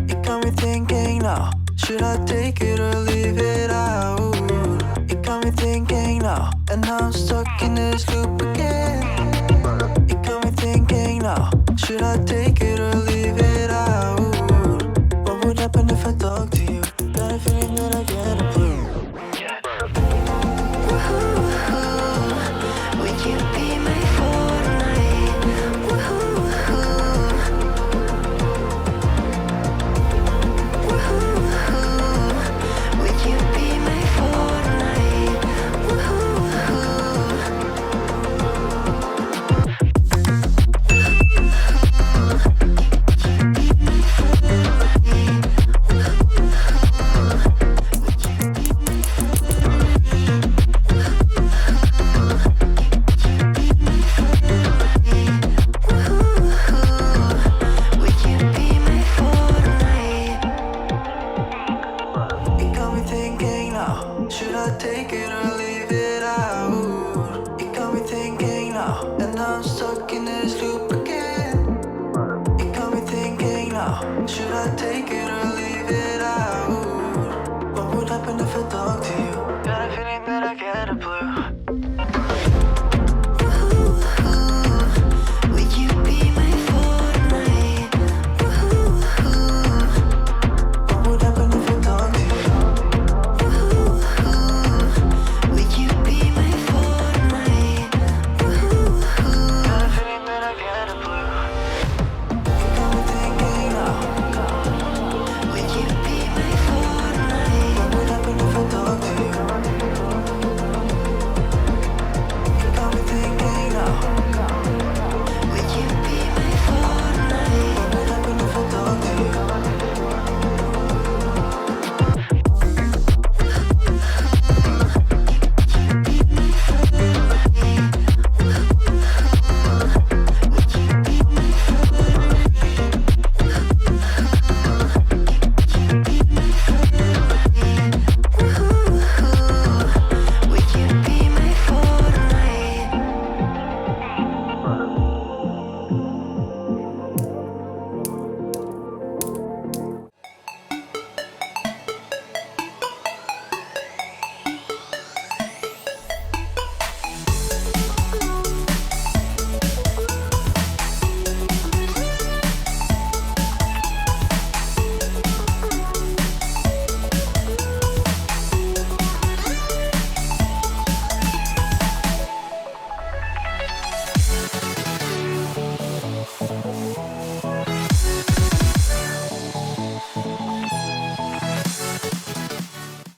It got me thinking now, should I take it or leave it out? It got me thinking now, and now I'm stuck in this loop again. It got me thinking now, should I take it or leave it out? What would happen if I talk to you? Got a feeling that I get a clue. Would you be my Fortnite? Would you be my Fortnite? Would you be my Fortnite? It got me thinking now, should I take it or leave it out? It got me thinking now, and now I'm stuck in this loop